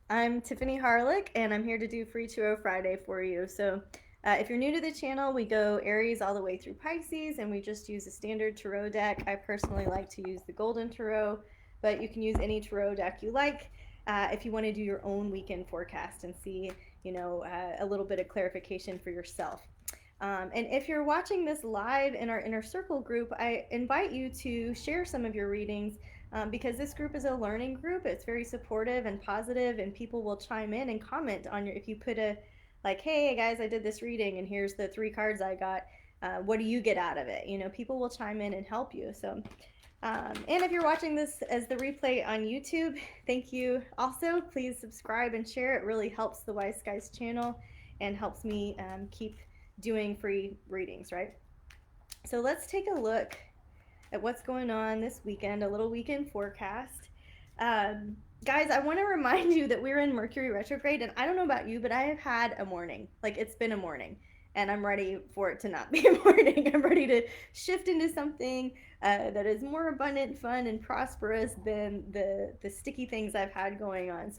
I'm Tiffany Harlick, and I'm here to do Free 20 Friday for you. If you're new to the channel, we go Aries all the way through Pisces, and we just use a standard tarot deck. I personally like to use the Golden Tarot, but you can use any tarot deck you like if you want to do your own weekend forecast and see, a little bit of clarification for yourself. And if you're watching this live in our Inner Circle group, I invite you to share some of your readings because this group is a learning group. It's very supportive and positive, and people will chime in and comment on your. If you put a like, hey guys, I did this reading, and here's the 3 cards I got. What do you get out of it? People will chime in and help you. And if you're watching this as the replay on YouTube, thank you. Also, please subscribe and share. It really helps the Wise Skies channel and helps me keep doing free readings, right? So let's take a look at what's going on this weekend, a little weekend forecast. Guys, I want to remind you that we're in Mercury retrograde, and I don't know about you, but I have had a morning. Like, it's been a morning, and I'm ready for it to not be a morning. I'm ready to shift into something that is more abundant, fun, and prosperous than the sticky things I've had going on.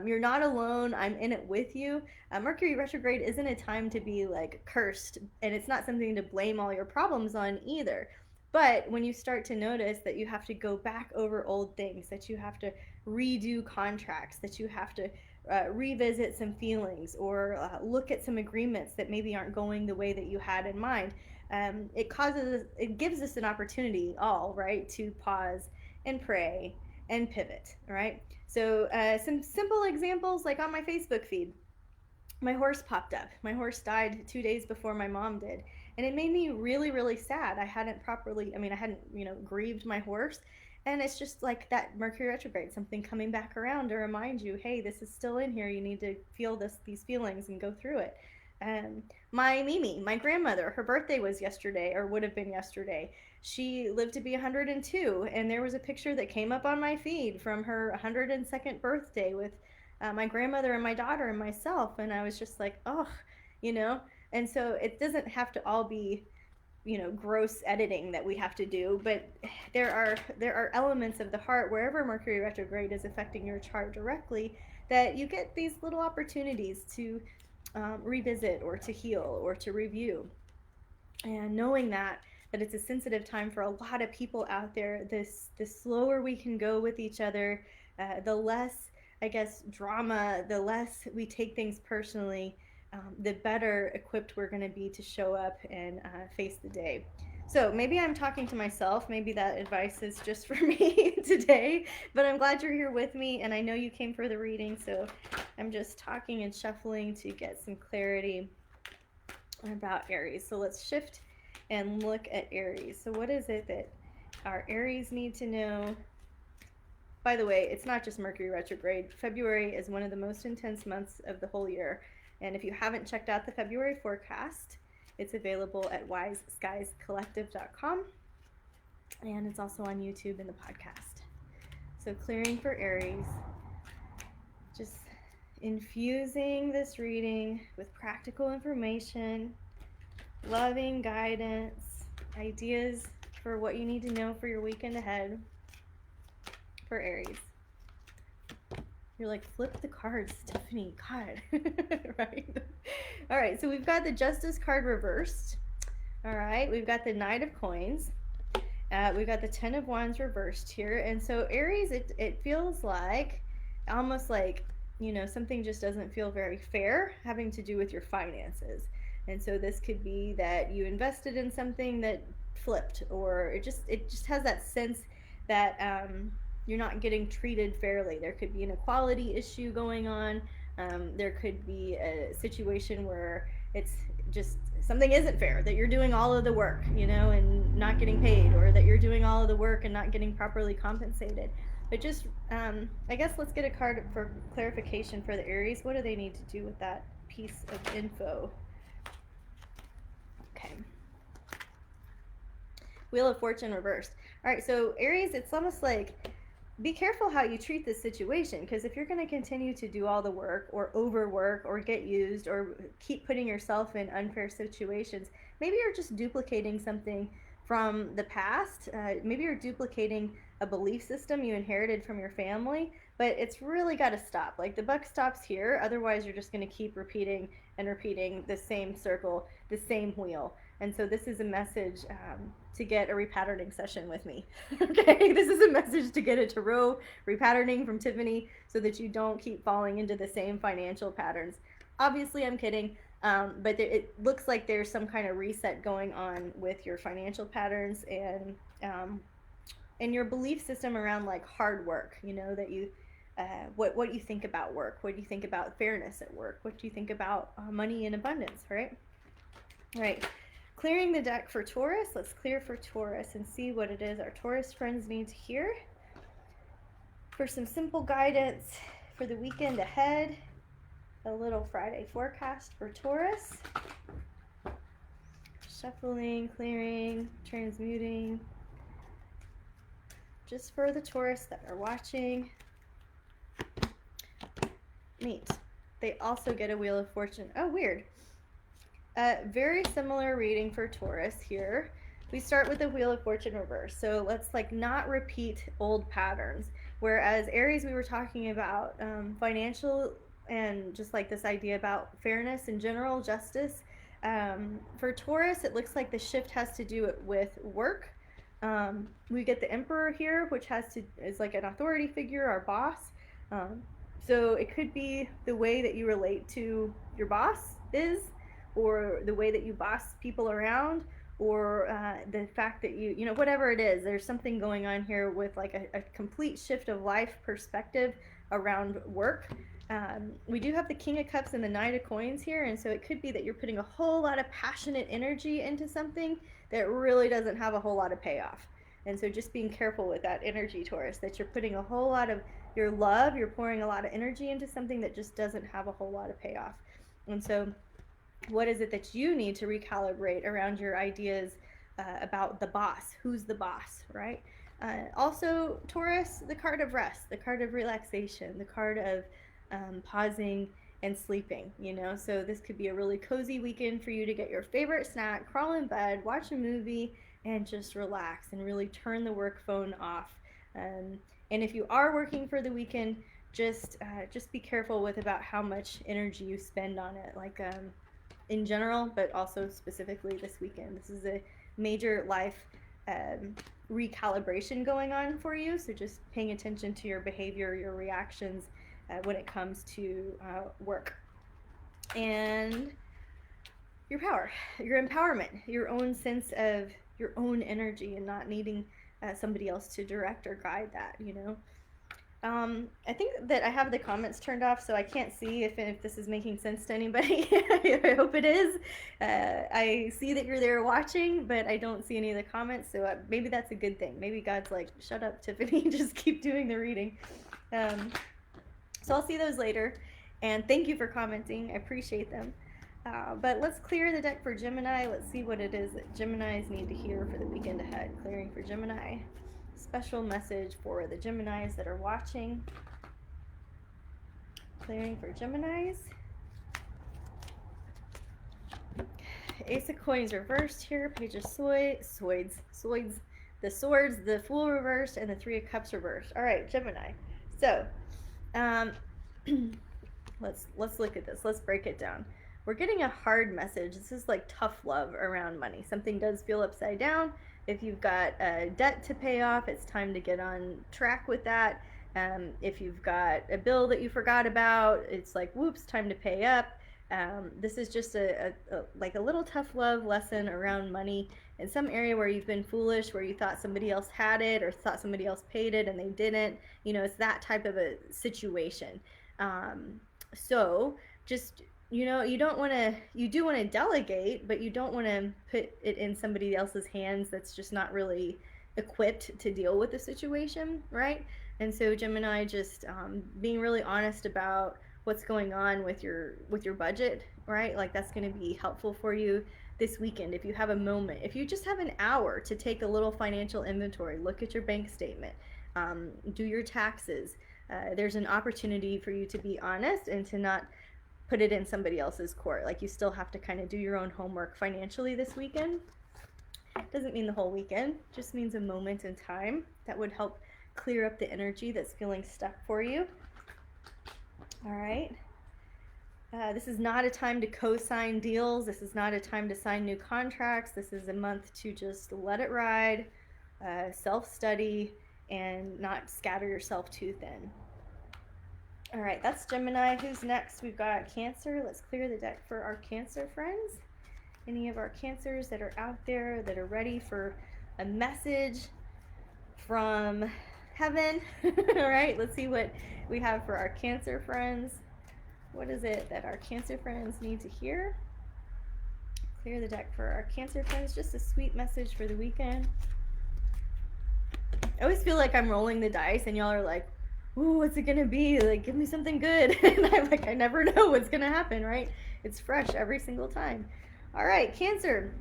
You're not alone. I'm in it with you. Mercury retrograde isn't a time to be like cursed, and it's not something to blame all your problems on either. But when you start to notice that you have to go back over old things, that you have to redo contracts, that you have to revisit some feelings or look at some agreements that maybe aren't going the way that you had in mind, it gives us an opportunity, all right, to pause and pray and pivot, right? Some simple examples, like on my Facebook feed, my horse popped up. My horse died 2 days before my mom did. And it made me really, really sad. I hadn't, grieved my horse. And it's just like that Mercury retrograde, something coming back around to remind you, hey, this is still in here. You need to feel these feelings and go through it. My Mimi, my grandmother, her birthday was yesterday, or would have been yesterday. She lived to be 102, and there was a picture that came up on my feed from her 102nd birthday with my grandmother and my daughter and myself, and I was just like, oh, you know. And so it doesn't have to all be, gross editing that we have to do, but there are elements of the heart wherever Mercury retrograde is affecting your chart directly that you get these little opportunities to revisit or to heal or to review. And knowing that it's a sensitive time for a lot of people out there, the slower we can go with each other, the less, I guess, drama, the less we take things personally, the better equipped we're going to be to show up and face the day. So maybe I'm talking to myself. Maybe that advice is just for me today, but I'm glad you're here with me, and I know you came for the reading, so I'm just talking and shuffling to get some clarity about Aries. So let's shift and look at Aries. So what is it that our Aries need to know? By the way, it's not just Mercury retrograde. February is one of the most intense months of the whole year. And if you haven't checked out the February forecast, it's available at wiseskiescollective.com. And it's also on YouTube in the podcast. So clearing for Aries, just infusing this reading with practical information, loving guidance, ideas for what you need to know for your weekend ahead for Aries. You're like, flip the cards, Tiffany. God. Right? All right, so we've got the Justice card reversed. All right, we've got the Knight of Coins. We've got the Ten of Wands reversed here. And so Aries, it feels like, almost like, something just doesn't feel very fair having to do with your finances. And so this could be that you invested in something that flipped, or it just has that sense that you're not getting treated fairly. There could be an equality issue going on. There could be a situation where it's just something isn't fair, that you're doing all of the work, and not getting paid, or that you're doing all of the work and not getting properly compensated. But just, I guess let's get a card for clarification for the Aries. What do they need to do with that piece of info? Okay. Wheel of Fortune reversed. All right, so Aries, it's almost like, be careful how you treat this situation, because if you're going to continue to do all the work or overwork or get used or keep putting yourself in unfair situations, maybe you're just duplicating something from the past. Maybe you're duplicating a belief system you inherited from your family, but it's really got to stop. Like the buck stops here, otherwise you're just going to keep repeating and repeating the same circle, the same wheel. And so this is a message to get a repatterning session with me. Okay, this is a message to get a tarot repatterning from Tiffany so that you don't keep falling into the same financial patterns. Obviously, I'm kidding. But it looks like there's some kind of reset going on with your financial patterns and your belief system around like hard work. You know that you, what you think about work, what do you think about fairness at work, what do you think about money and abundance, right? All right. Clearing the deck for Taurus. Let's clear for Taurus and see what it is our Taurus friends need to hear for some simple guidance for the weekend ahead. A little Friday forecast for Taurus. Shuffling, clearing, transmuting. Just for the Taurus that are watching. Neat. They also get a Wheel of Fortune. Oh, weird. Very similar reading for Taurus here. We start with the Wheel of Fortune reverse. So let's like not repeat old patterns. Whereas Aries, we were talking about financial and just like this idea about fairness in general, justice. For Taurus, it looks like the shift has to do with work. We get the Emperor here, which is like an authority figure, our boss. So it could be the way that you relate to your boss is, or the way that you boss people around, or the fact that you know, whatever it is, there's something going on here with like a complete shift of life perspective around work. We do have the King of Cups and the Knight of Coins here, and so it could be that you're putting a whole lot of passionate energy into something that really doesn't have a whole lot of payoff. And so just being careful with that energy, Taurus, that you're putting a whole lot of your love, you're pouring a lot of energy into something that just doesn't have a whole lot of payoff. And so what is it that you need to recalibrate around your ideas about the boss? Who's the boss, right? Also, Taurus, the card of rest, the card of relaxation, the card of pausing and sleeping, you know? So this could be a really cozy weekend for you to get your favorite snack, crawl in bed, watch a movie, and just relax and really turn the work phone off. And if you are working for the weekend, just be careful with about how much energy you spend on it, like in general, but also specifically this weekend. This is a major life recalibration going on for you, so just paying attention to your behavior, your reactions when it comes to work. And your power, your empowerment, your own sense of your own energy and not needing somebody else to direct or guide that, you know. I think that I have the comments turned off, so I can't see if this is making sense to anybody. I hope it is. I see that you're there watching, but I don't see any of the comments, so maybe that's a good thing. Maybe God's like, shut up, Tiffany, just keep doing the reading. So I'll see those later, and thank you for commenting. I appreciate them. But let's clear the deck for Gemini. Let's see what it is that Geminis need to hear for the weekend ahead. Clearing for Gemini. Special message for the Geminis that are watching. Clearing for Geminis. Ace of Coins reversed here. Page of Swords, the Swords, the Fool reversed, and the Three of Cups reversed. All right, Gemini. So, let's look at this. Let's break it down. We're getting a hard message. This is like tough love around money. Something does feel upside down. If you've got a debt to pay off, it's time to get on track with that. If you've got a bill that you forgot about, it's like, whoops, time to pay up. This is just like a little tough love lesson around money in some area where you've been foolish, where you thought somebody else had it or thought somebody else paid it and they didn't. You know, it's that type of a situation. So just, you know, you do want to delegate, but you don't want to put it in somebody else's hands that's just not really equipped to deal with the situation, right? And so Gemini, just being really honest about what's going on with your budget, right? Like that's going to be helpful for you this weekend. If you have a moment, if you just have an hour to take a little financial inventory, look at your bank statement, do your taxes, there's an opportunity for you to be honest and to not put it in somebody else's court. Like you still have to kind of do your own homework financially this weekend. Doesn't mean the whole weekend, just means a moment in time that would help clear up the energy that's feeling stuck for you. All right. This is not a time to co-sign deals. This is not a time to sign new contracts. This is a month to just let it ride, self-study, and not scatter yourself too thin. All right, that's Gemini. Who's next? We've got Cancer. Let's clear the deck for our Cancer friends. Any of our Cancers that are out there that are ready for a message from heaven. All right, let's see what we have for our Cancer friends. What is it that our Cancer friends need to hear? Clear the deck for our Cancer friends. Just a sweet message for the weekend. I always feel like I'm rolling the dice and y'all are like, ooh, what's it gonna be? Like, give me something good. And I'm like, I never know what's gonna happen, right? It's fresh every single time. All right, Cancer.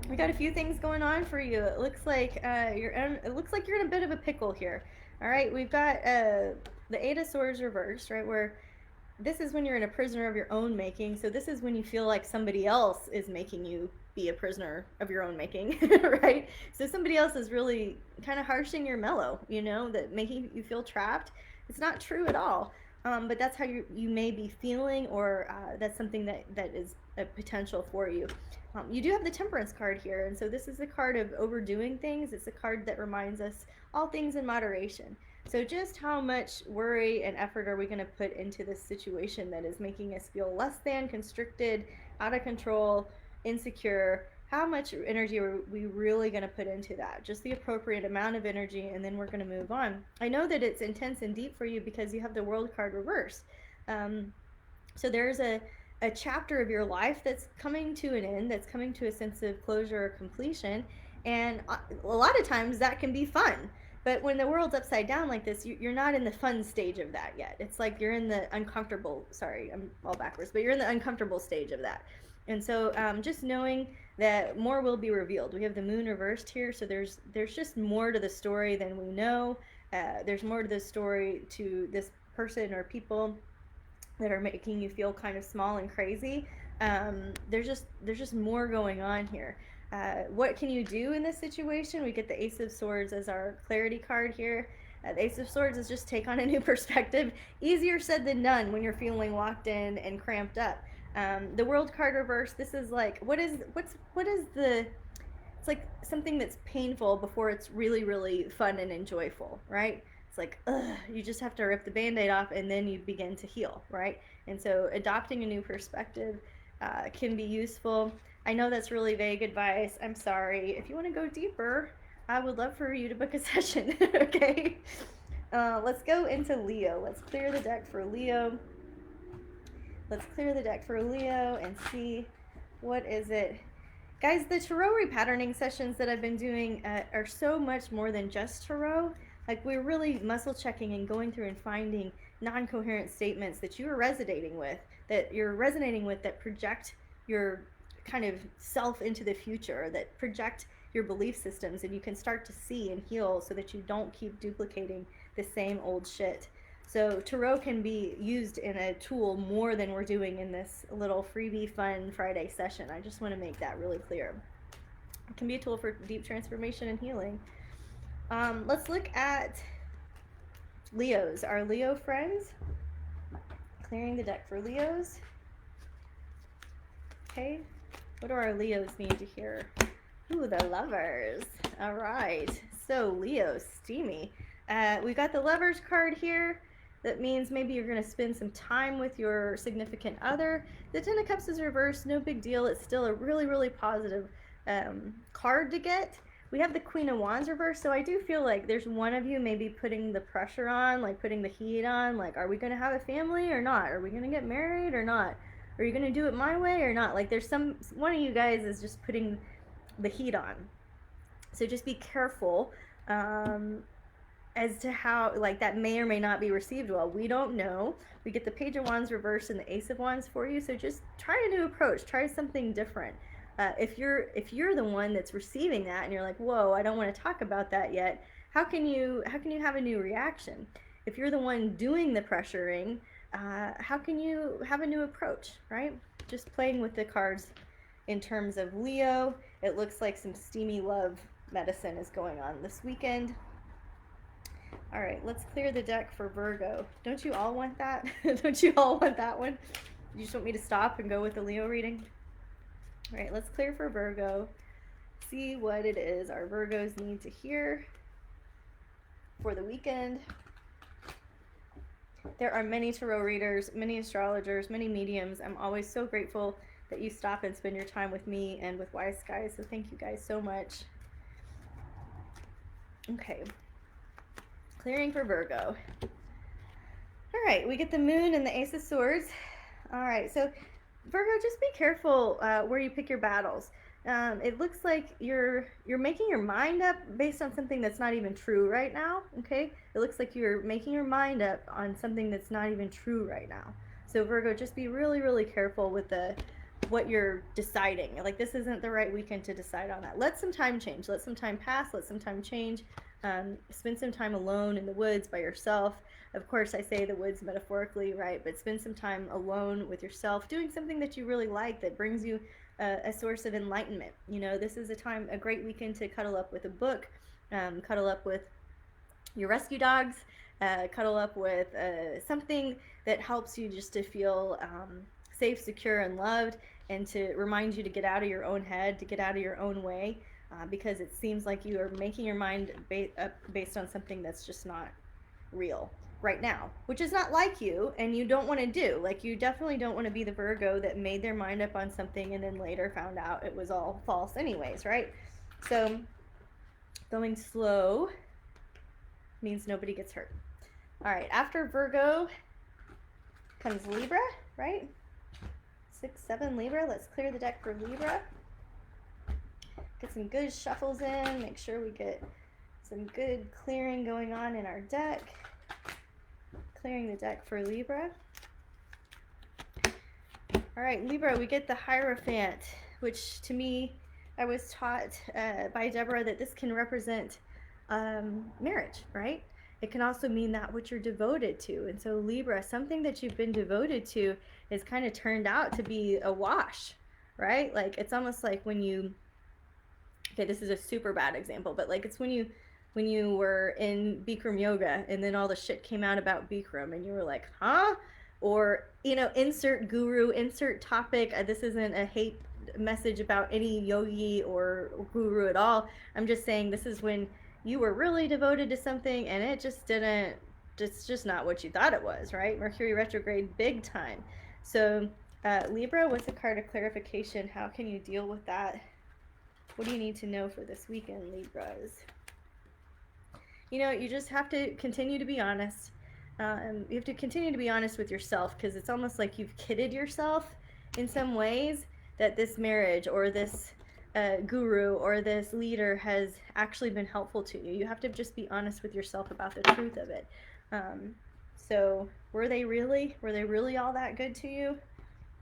We got a few things going on for you. It looks like you're in a bit of a pickle here. All right, we've got the Eight of Swords reversed, right? Where this is when you're in a prisoner of your own making. So this is when you feel like somebody else is making you be a prisoner of your own making, right? So somebody else is really kind of harshing your mellow, you know, that making you feel trapped. It's not true at all. But that's how you may be feeling, or that's something that is a potential for you. You do have the Temperance card here, and so this is a card of overdoing things. It's a card that reminds us all things in moderation. So just how much worry and effort are we going to put into this situation that is making us feel less than, constricted, out of control, insecure? How much energy are we really going to put into that? Just the appropriate amount of energy, and then we're going to move on. I know that it's intense and deep for you because you have the World card reversed. So there's a chapter of your life that's coming to an end, that's coming to a sense of closure or completion. And a lot of times that can be fun. But when the world's upside down like this, you're not in the fun stage of that yet. It's like you're in the uncomfortable, sorry, I'm all backwards, but you're in the uncomfortable stage of that. And so just knowing that more will be revealed. We have the Moon reversed here, so there's just more to the story than we know. There's more to the story to this person or people that are making you feel kind of small and crazy. There's just more going on here. What can you do in this situation? We get the Ace of Swords as our clarity card here. The Ace of Swords is just take on a new perspective. Easier said than done when you're feeling locked in and cramped up. The World card reversed. This is like, what is the, it's like something that's painful before it's really, really fun and enjoyable, right? It's like, ugh, you just have to rip the Band-Aid off and then you begin to heal, right? And so adopting a new perspective can be useful. I know that's really vague advice. I'm sorry. If you want to go deeper, I would love for you to book a session, okay? Let's go into Leo. Let's clear the deck for Leo. Let's clear the deck for Leo and see what is it. Guys, the tarot repatterning sessions that I've been doing are so much more than just tarot. Like, we're really muscle checking and going through and finding non-coherent statements that you are resonating with, that project your kind of self into the future, that project your belief systems, and you can start to see and heal so that you don't keep duplicating the same old shit. So tarot can be used in a tool more than we're doing in this little freebie fun Friday session. I just want to make that really clear. It can be a tool for deep transformation and healing. Let's look at Leos, our Leo friends. Clearing the deck for Leos. Okay, what do our Leos need to hear? Ooh, the Lovers. All right, so Leo, steamy. We got the Lovers card here. That means maybe you're going to spend some time with your significant other. The Ten of Cups is reversed, no big deal. It's still a really, really positive card to get. We have the Queen of Wands reversed, so I do feel like there's one of you maybe putting the pressure on, like putting the heat on, like, are we going to have a family or not? Are we going to get married or not? Are you going to do it my way or not? Like, there's one of you guys is just putting the heat on. So just be careful as to how, like, that may or may not be received well. We don't know. We get the Page of Wands reversed and the Ace of Wands for you, so just try a new approach. Try something different. If you're the one that's receiving that and you're like, whoa, I don't want to talk about that yet, how can you have a new reaction? If you're the one doing the pressuring, how can you have a new approach, right? Just playing with the cards in terms of Leo. It looks like some steamy love medicine is going on this weekend. All right, let's clear the deck for Virgo. Don't you all want that? Don't you all want that one? You just want me to stop and go with the Leo reading? All right, let's clear for Virgo. See what it is our Virgos need to hear for the weekend. There are many tarot readers, many astrologers, many mediums. I'm always so grateful that you stop and spend your time with me and with Wise Skies, so thank you guys so much. Okay. Clearing for Virgo. All right, we get the Moon and the Ace of Swords. All right, so Virgo, just be careful where you pick your battles. It looks like you're making your mind up based on something that's not even true right now, okay? It looks like you're making your mind up on something that's not even true right now. So Virgo, just be really, really careful with what you're deciding. Like, this isn't the right weekend to decide on that. Let some time change. Let some time pass. Let some time change. Spend some time alone in the woods by yourself. Of course, I say the woods metaphorically, right? But spend some time alone with yourself, doing something that you really like, that brings you a source of enlightenment. You know, this is a great weekend to cuddle up with a book, cuddle up with your rescue dogs, cuddle up with something that helps you just to feel safe, secure, and loved, and to remind you to get out of your own head, to get out of your own way, because it seems like you are making your mind based on something that's just not real right now, which is not like you, and you don't want to do. Like, you definitely don't want to be the Virgo that made their mind up on something and then later found out it was all false anyways, right? So going slow means nobody gets hurt. All right, after Virgo comes Libra, right? 6, 7 Libra. Let's clear the deck for Libra. Get some good shuffles in. Make sure we get some good clearing going on in our deck. Clearing the deck for Libra. All right, Libra, we get the Hierophant, which to me, I was taught by Deborah that this can represent marriage, right? It can also mean that which you're devoted to. And so Libra, something that you've been devoted to is kind of turned out to be a wash, right? Like, it's almost like when you, okay, this is a super bad example, but like, it's when you were in Bikram yoga and then all the shit came out about Bikram and you were like, huh? Or, you know, insert guru, insert topic. This isn't a hate message about any yogi or guru at all. I'm just saying this is when you were really devoted to something and it just didn't, it's just not what you thought it was, right? Mercury retrograde big time. So Libra, what's a card of clarification? How can you deal with that? What do you need to know for this weekend, Libras? You know, you just have to continue to be honest. You have to continue to be honest with yourself, because it's almost like you've kidded yourself in some ways that this marriage or this guru or this leader has actually been helpful to you. You have to just be honest with yourself about the truth of it. So were they really all that good to you?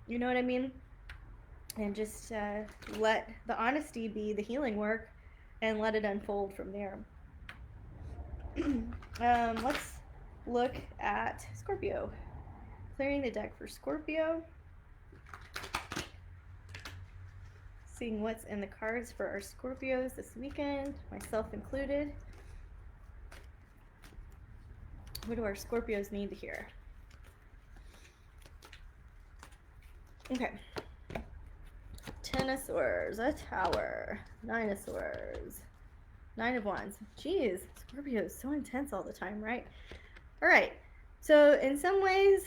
You know what I mean? And just let the honesty be the healing work and let it unfold from there. Let's look at Scorpio. Clearing the deck for Scorpio. Seeing what's in the cards for our Scorpios this weekend, myself included. What do our Scorpios need to hear? Okay. 10 of Swords, a Tower, 9 of Swords, 9 of Wands. Jeez, Scorpio is so intense all the time, right? All right. So in some ways,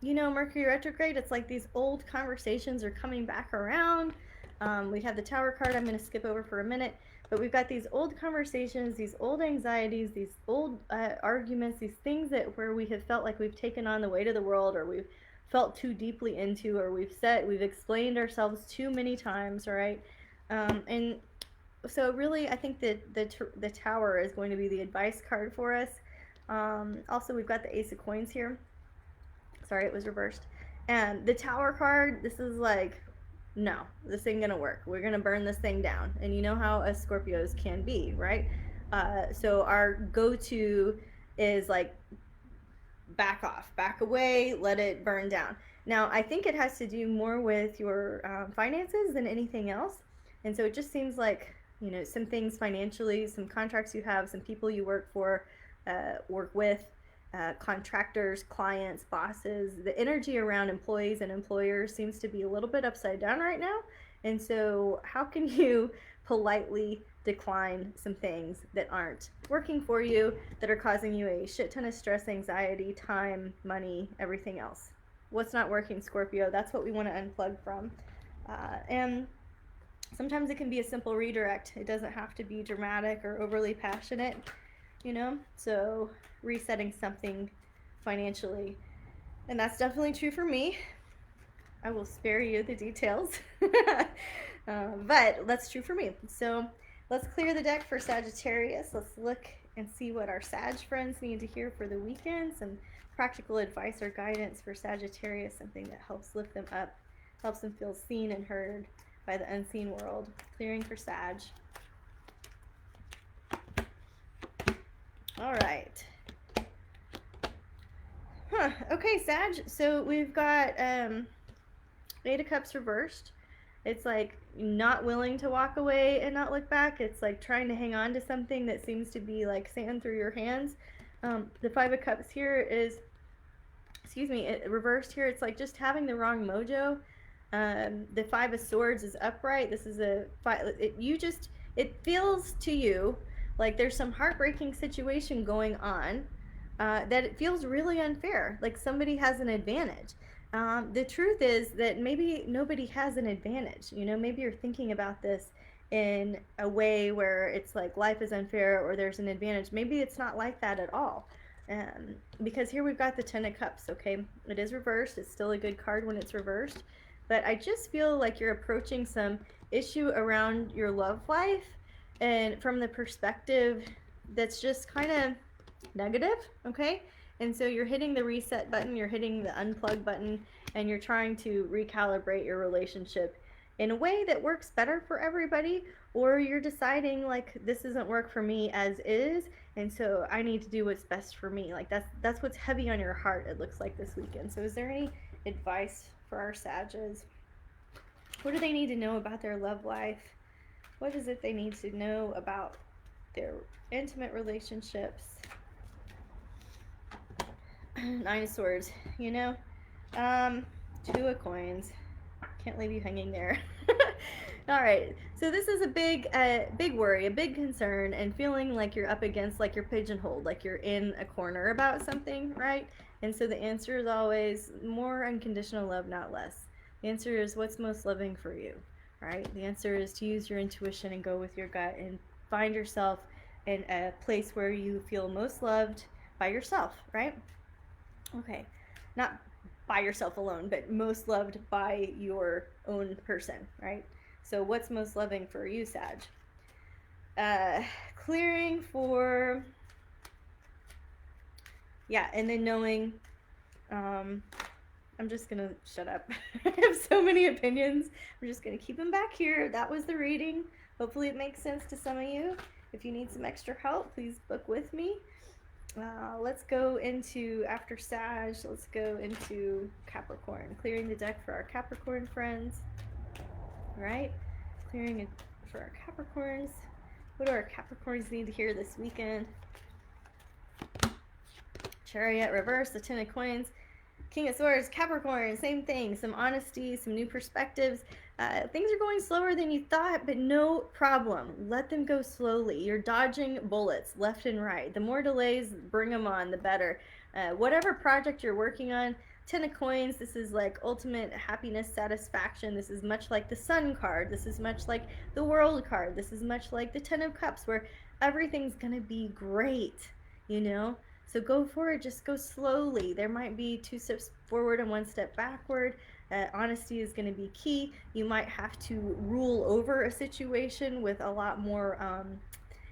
you know, Mercury retrograde, it's like these old conversations are coming back around. We have the Tower card I'm going to skip over for a minute, but we've got these old conversations, these old anxieties, these old arguments, these things where we have felt like we've taken on the weight of the world, or we've felt too deeply into, or we've explained ourselves too many times, right? And so really, I think that the Tower is going to be the advice card for us. Also, we've got the Ace of Coins here. Sorry, it was reversed. And the Tower card, this is like, no, this ain't gonna work. We're gonna burn this thing down. And you know how us Scorpios can be, right? So our go-to is like, back off, back away, let it burn down. Now, I think it has to do more with your finances than anything else. And so it just seems like, you know, some things financially, some contracts you have, some people you work for, work with, contractors, clients, bosses. The energy around employees and employers seems to be a little bit upside down right now. And so, how can you politely decline some things that aren't working for you, that are causing you a shit ton of stress, anxiety, time, money, everything else? What's not working, Scorpio? That's what we want to unplug from. And sometimes it can be a simple redirect. It doesn't have to be dramatic or overly passionate, you know? So, resetting something financially. And that's definitely true for me. I will spare you the details. But that's true for me. So, let's clear the deck for Sagittarius. Let's look and see what our Sag friends need to hear for the weekend. Some practical advice or guidance for Sagittarius, something that helps lift them up, helps them feel seen and heard by the unseen world. Clearing for Sag. All right. Okay, Sag. So we've got Eight of Cups reversed. It's like not willing to walk away and not look back. It's like trying to hang on to something that seems to be like sand through your hands. The Five of Cups here is, reversed here. It's like just having the wrong mojo. The Five of Swords is upright. This is a it feels to you like there's some heartbreaking situation going on, that it feels really unfair, like somebody has an advantage. The truth is that maybe nobody has an advantage. You know, maybe you're thinking about this in a way where it's like life is unfair or there's an advantage. Maybe it's not like that at all. Because here we've got the Ten of Cups, okay? It is reversed. It's still a good card when it's reversed. But I just feel like you're approaching some issue around your love life, and from the perspective that's just kind of negative, okay? And so you're hitting the reset button, you're hitting the unplug button, and you're trying to recalibrate your relationship in a way that works better for everybody, or you're deciding like this doesn't work for me as is, and so I need to do what's best for me. Like that's what's heavy on your heart, it looks like, this weekend. So is there any advice for our Sages? What do they need to know about their love life? What is it they need to know about their intimate relationships? Nine of Swords, you know? Two of Coins. Can't leave you hanging there. All right, so this is a big worry, a big concern, and feeling like you're up against, like you're pigeonholed, like you're in a corner about something, right? And so the answer is always more unconditional love, not less. The answer is what's most loving for you, right? The answer is to use your intuition and go with your gut and find yourself in a place where you feel most loved by yourself, right? Okay, not by yourself alone, but most loved by your own person, right? So what's most loving for you, Sag? Clearing for, yeah, and then knowing, I'm just gonna shut up. I have so many opinions. I'm just gonna keep them back here. That was the reading. Hopefully it makes sense to some of you. If you need some extra help, please book with me. Let's go into, after Sag, let's go into Capricorn. Clearing the deck for our Capricorn friends. All right? Clearing it for our Capricorns. What do our Capricorns need to hear this weekend? Chariot reverse, the Ten of Coins. King of Swords, Capricorn, same thing. Some honesty, some new perspectives. Things are going slower than you thought, but no problem. Let them go slowly. You're dodging bullets left and right. The more delays, bring them on, the better. Whatever project you're working on, Ten of Coins, this is like ultimate happiness, satisfaction. This is much like the Sun card. This is much like the World card. This is much like the Ten of Cups, where everything's going to be great, you know? So go for it, just go slowly. There might be 2 steps forward and 1 step backward. Honesty is going to be key. You might have to rule over a situation with a lot more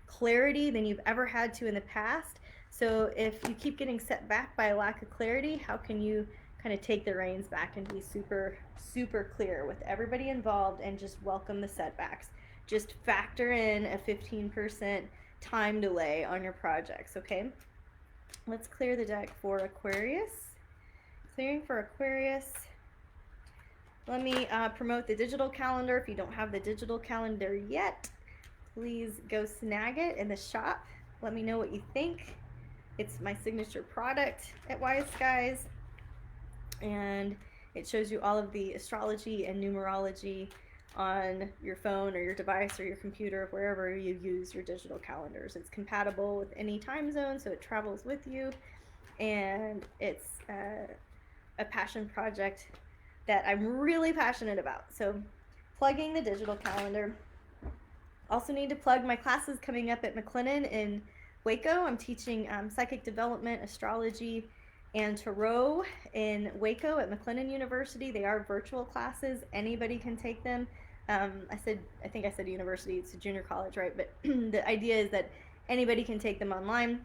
clarity than you've ever had to in the past. So if you keep getting set back by a lack of clarity, how can you kind of take the reins back and be super, super clear with everybody involved and just welcome the setbacks? Just factor in a 15% time delay on your projects, okay? Let's clear the deck for Aquarius. Clearing for Aquarius. Let me promote the digital calendar. If you don't have the digital calendar yet, please go snag it in the shop. Let me know what you think. It's my signature product at Wise Skies, and it shows you all of the astrology and numerology on your phone or your device or your computer, wherever you use your digital calendars. It's compatible with any time zone, so it travels with you, and it's a passion project that I'm really passionate about. So, plugging the digital calendar. Also, need to plug my classes coming up at McLennan in Waco. I'm teaching psychic development, astrology, and tarot in Waco at McLennan University. They are virtual classes. Anybody can take them. I think I said university. It's a junior college, right? But the idea is that anybody can take them online.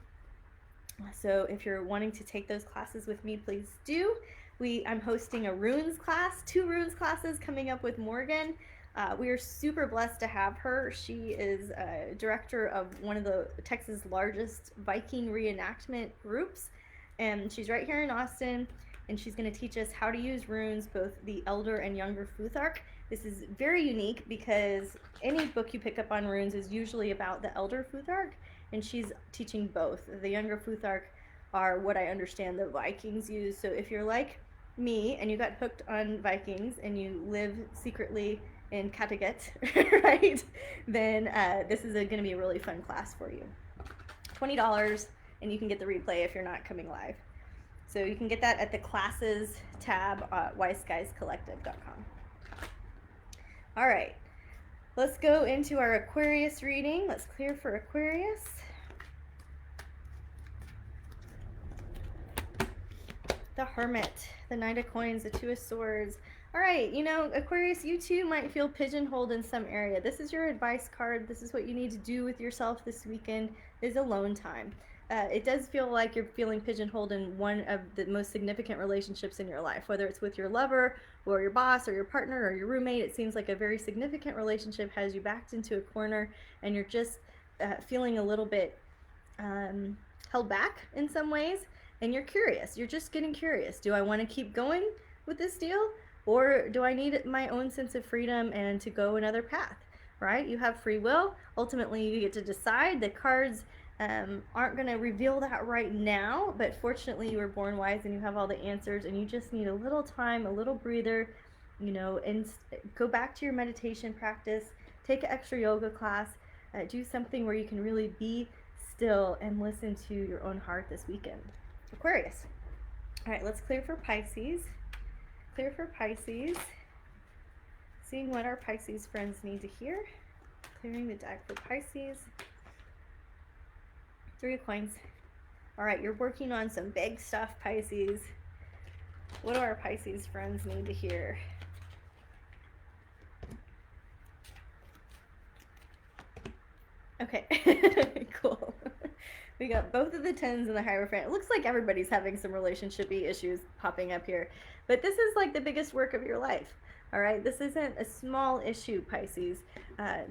So if you're wanting to take those classes with me, please do. I'm hosting a runes class, 2 runes classes coming up with Morgan. We are super blessed to have her. She is director of one of the Texas' largest Viking reenactment groups, and she's right here in Austin, and she's going to teach us how to use runes, both the Elder and Younger Futhark. This is very unique because any book you pick up on runes is usually about the Elder Futhark, and she's teaching both. The Younger Futhark are what I understand the Vikings use. So if you're like me and you got hooked on Vikings and you live secretly in Kattegat, right, then this is going to be a really fun class for you. $20, and you can get the replay if you're not coming live. So you can get that at the classes tab at wiseskiescollective.com. All right, let's go into our Aquarius reading. Let's clear for Aquarius. The Hermit, the Knight of Coins, the Two of Swords. All right, Aquarius, you too might feel pigeonholed in some area. This is your advice card. This is what you need to do with yourself this weekend, is alone time. It does feel like you're feeling pigeonholed in one of the most significant relationships in your life, whether it's with your lover or your boss or your partner or your roommate. It seems like a very significant relationship has you backed into a corner, and you're just feeling a little bit held back in some ways, and you're curious. You're just getting curious. Do I want to keep going with this deal, or do I need my own sense of freedom and to go another path, right? You have free will. Ultimately, you get to decide. The cards aren't going to reveal that right now, but fortunately you were born wise and you have all the answers, and you just need a little time, a little breather, and go back to your meditation practice, take an extra yoga class, do something where you can really be still and listen to your own heart this weekend. Aquarius. All right, let's clear for Pisces. Clear for Pisces. Seeing what our Pisces friends need to hear. Clearing the deck for Pisces. 3 of Coins. All right, you're working on some big stuff, Pisces. What do our Pisces friends need to hear? Okay, cool. We got both of the 10s and the Hierophant. It looks like everybody's having some relationship-y issues popping up here. But this is like the biggest work of your life. All right, this isn't a small issue, Pisces.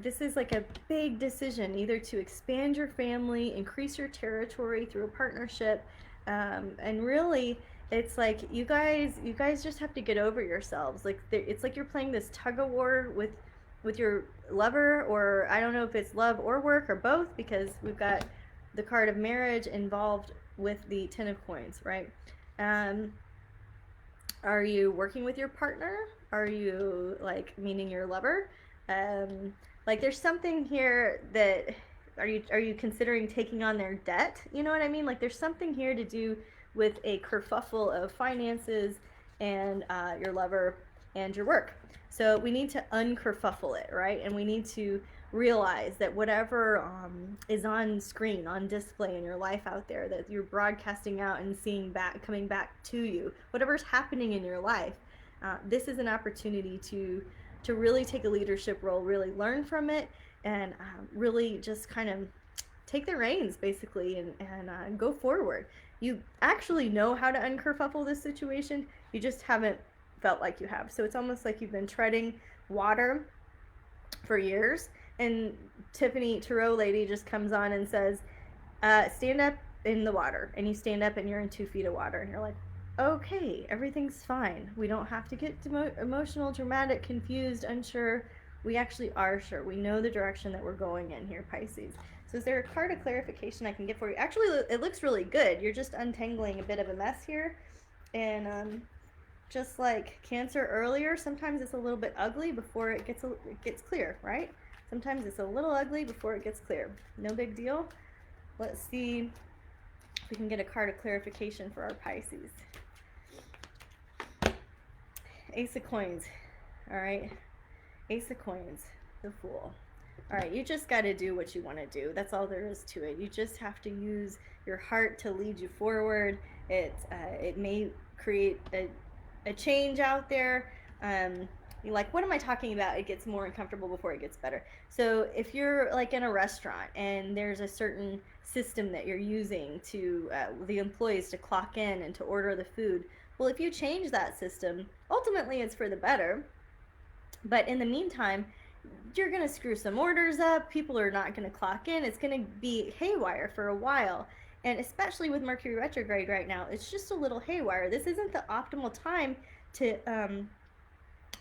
This is like a big decision, either to expand your family, increase your territory through a partnership, and really, it's like you guys just have to get over yourselves. Like it's like you're playing this tug of war with your lover, or I don't know if it's love or work or both, because we've got the card of marriage involved with the 10 of Coins, right? Are you working with your partner? Are you meaning your lover? Like there's something here that are you considering taking on their debt? You know what I mean? Like there's something here to do with a kerfuffle of finances and your lover and your work. So we need to unkerfuffle it, right? And we need to realize that whatever is on screen, on display in your life out there, that you're broadcasting out and seeing back, coming back to you, whatever's happening in your life, this is an opportunity to really take a leadership role, really learn from it, and really just kind of take the reins, basically, and go forward. You actually know how to unkerfuffle this situation, you just haven't felt like you have. So it's almost like you've been treading water for years, and Tiffany Tarot lady just comes on and says, stand up in the water, and you stand up and you're in 2 feet of water, and you're like, okay, everything's fine. We don't have to get emotional, dramatic, confused, unsure. We actually are sure. We know the direction that we're going in here, Pisces. So is there a card of clarification I can get for you? Actually, it looks really good. You're just untangling a bit of a mess here. And just like Cancer earlier, sometimes it's a little bit ugly before it gets clear, right? Sometimes it's a little ugly before it gets clear. No big deal. Let's see if we can get a card of clarification for our Pisces. Ace of Coins. All right. Ace of Coins. The Fool. All right, you just got to do what you want to do. That's all there is to it. You just have to use your heart to lead you forward. It may create a change out there. You're like, what am I talking about? It gets more uncomfortable before it gets better. So if you're like in a restaurant and there's a certain system that you're using to the employees to clock in and to order the food, well, if you change that system, ultimately it's for the better. But in the meantime, you're going to screw some orders up. People are not going to clock in. It's going to be haywire for a while. And especially with Mercury retrograde right now, it's just a little haywire. This isn't the optimal time to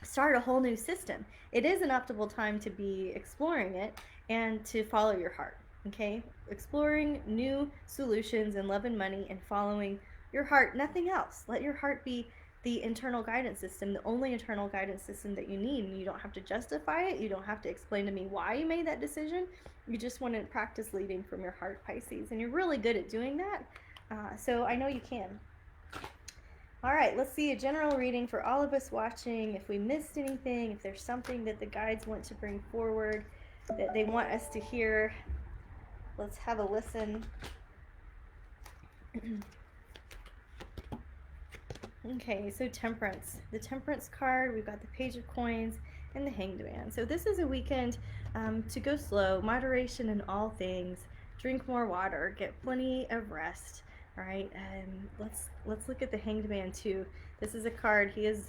start a whole new system. It is an optimal time to be exploring it and to follow your heart. Okay? Exploring new solutions in love and money and following your heart, nothing else. Let your heart be the internal guidance system, the only internal guidance system that you need. And you don't have to justify it. You don't have to explain to me why you made that decision. You just want to practice leading from your heart, Pisces. And you're really good at doing that. So I know you can. All right, let's see a general reading for all of us watching. If we missed anything, if there's something that the guides want to bring forward that they want us to hear, let's have a listen. Okay, so Temperance. The Temperance card, we've got the Page of Coins and the Hanged Man. So this is a weekend to go slow, moderation in all things, drink more water, get plenty of rest. All right, let's look at the Hanged Man too. This is a card, can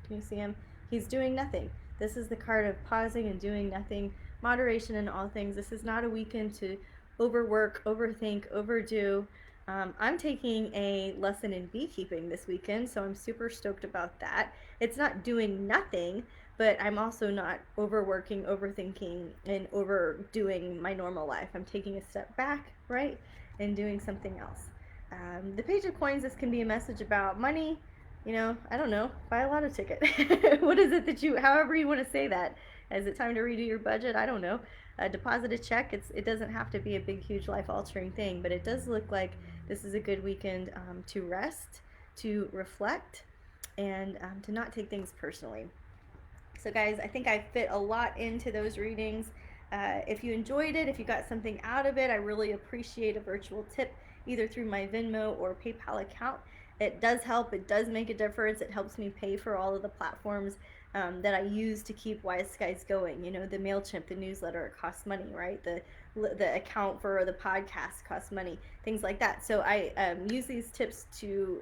you see him? He's doing nothing. This is the card of pausing and doing nothing, moderation in all things. This is not a weekend to overwork, overthink, overdo. I'm taking a lesson in beekeeping this weekend, so I'm super stoked about that. It's not doing nothing, but I'm also not overworking, overthinking, and overdoing my normal life. I'm taking a step back, right, and doing something else. The Page of Coins, this can be a message about money. You know, I don't know, buy a lotto ticket. What is it that however you want to say that. Is it time to redo your budget? I don't know. Deposit a check. It doesn't have to be a big, huge, life-altering thing, but it does look like this is a good weekend to rest, to reflect, and to not take things personally. So guys, I think I fit a lot into those readings. If you enjoyed it, if you got something out of it, I really appreciate a virtual tip either through my Venmo or PayPal account. It does help. It does make a difference. It helps me pay for all of the platforms that I use to keep Wise Skies going. You know, the MailChimp, the newsletter, it costs money, right? The account for the podcast costs money, things like that. So I use these tips to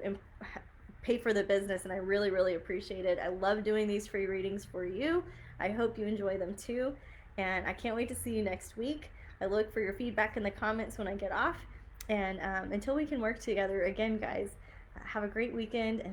pay for the business, and I really, really appreciate it. I love doing these free readings for you. I hope you enjoy them too, and I can't wait to see you next week. I look for your feedback in the comments when I get off, and until we can work together again, guys, have a great weekend. And